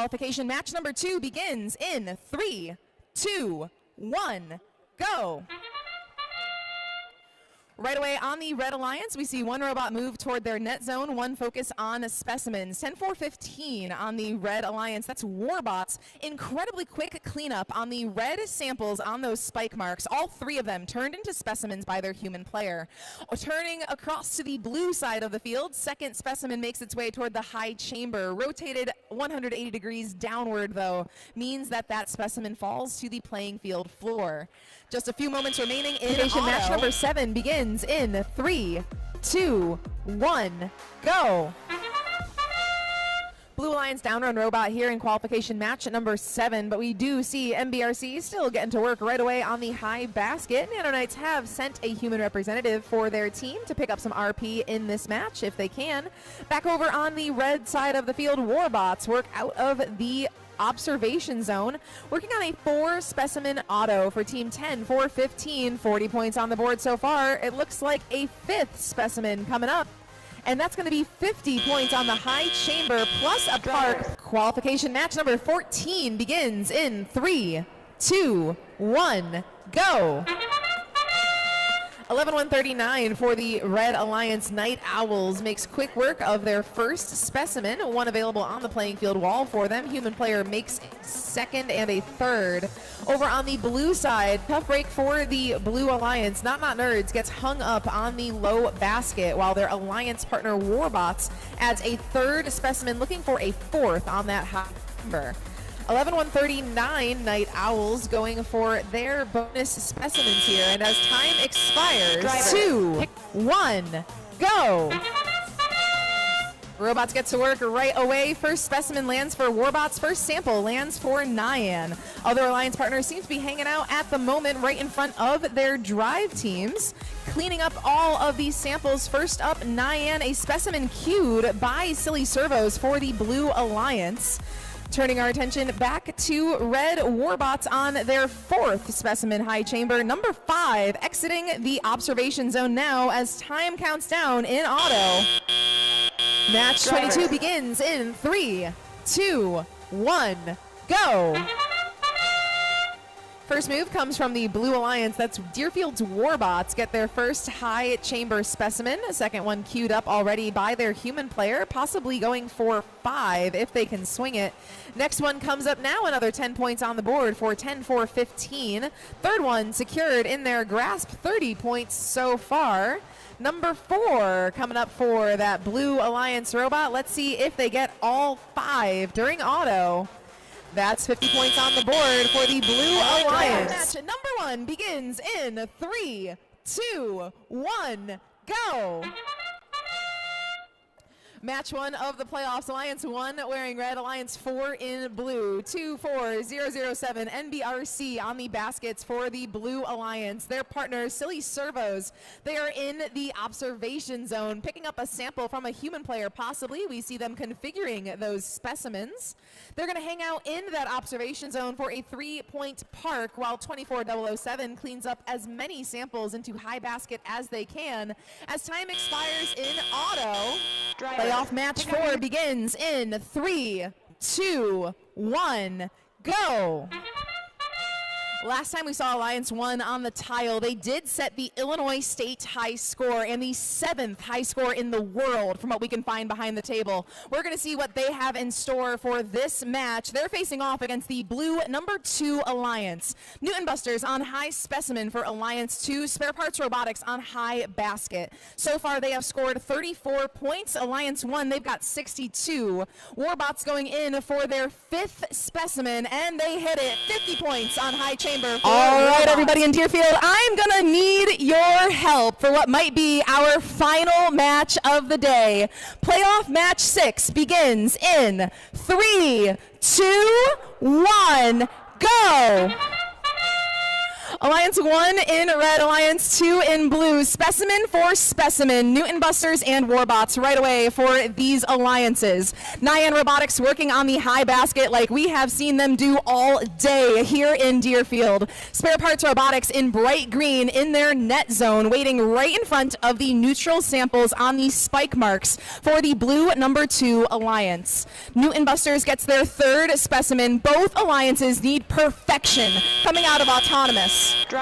Qualification match number 2 begins in 3, 2, 1, go. Right away on the Red Alliance, we see one robot move toward their net zone, one focus on specimens. 10-4-15 on the Red Alliance. That's Warbots. Incredibly quick cleanup on the red samples on those spike marks. All 3 of them turned into specimens by their human player. Turning across to the blue side of the field, second specimen makes its way toward the high chamber. Rotated 180 degrees downward, though, means that that specimen falls to the playing field floor. Just a few moments remaining in match number 7 begins in 3, 2, 1, go. Blue Alliance down run robot here in qualification match number 7, but we do see MBRC still getting to work right away on the high basket. Nanoknights have sent a human representative for their team to pick up some RP in this match if they can. Back over on the red side of the field, Warbots work out of the observation zone, working on a 4 specimen auto for team 10-4-15, 40 points on the board so far. It looks like a 5th specimen coming up, and that's going to be 50 points on the high chamber plus a park. Qualification match number 14 begins in 3, 2, 1, go. 11-139 for the Red Alliance Night Owls makes quick work of their first specimen, one available on the playing field wall for them. Human player makes a 2nd and a 3rd. Over on the blue side, tough break for the Blue Alliance. Not Nerds gets hung up on the low basket, while their alliance partner Warbots adds a 3rd specimen, looking for a 4th on that high number. 11-139 Night Owls going for their bonus specimens here, and as time expires, 2, 1, go. Robots get to work right away. First specimen lands for Warbots. First sample lands for Nyan. Other alliance partners seem to be hanging out at the moment right in front of their drive teams, cleaning up all of these samples. First up, Nyan, a specimen queued by Silly Servos for the Blue Alliance. Turning our attention back to Red, Warbots on their 4th specimen high chamber. Number 5 exiting the observation zone now as time counts down in auto. Match 22 begins in 3, 2, 1, go. First move comes from the Blue Alliance. That's Deerfield's Warbots get their first high chamber specimen. A second one queued up already by their human player, possibly going for 5 if they can swing it. Next one comes up now, another 10 points on the board for 10-4-15. Third one secured in their grasp, 30 points so far. Number 4 coming up for that Blue Alliance robot. Let's see if they get all 5 during auto. That's 50 points on the board for the Blue Alliance. Match number 1 begins in 3, 2, 1, go. Match 1 of the playoffs. Alliance 1 wearing red, Alliance 4 in blue. 2-4-0-0-7 NBRC on the baskets for the Blue Alliance. Their partners, Silly Servos, they are in the observation zone, picking up a sample from a human player, possibly. We see them configuring those specimens. They're going to hang out in that observation zone for a 3-point park, while 24007 cleans up as many samples into high basket as they can. As time expires in auto, playoff match 4 begins in 3, 2, 1, go. Last time we saw Alliance 1 on the tile, they did set the Illinois State high score and the 7th high score in the world from what we can find behind the table. We're going to see what they have in store for this match. They're facing off against the blue number 2 Alliance. Newton Busters on high specimen for Alliance 2, Spare Parts Robotics on high basket. So far they have scored 34 points. Alliance 1, they've got 62. Warbots going in for their 5th specimen, and they hit it. 50 points on high chamber. All right, everybody in Deerfield, I'm going to need your help for what might be our final match of the day. Playoff match 6 begins in 3, 2, 1, go. Alliance 1 in red, Alliance 2 in blue. Specimen for Specimen, Newton Busters and Warbots right away for these alliances. Nyan Robotics working on the high basket like we have seen them do all day here in Deerfield. Spare Parts Robotics in bright green in their net zone, waiting right in front of the neutral samples on the spike marks for the blue number 2 alliance. Newton Busters gets their 3rd specimen. Both alliances need perfection coming out of Autonomous.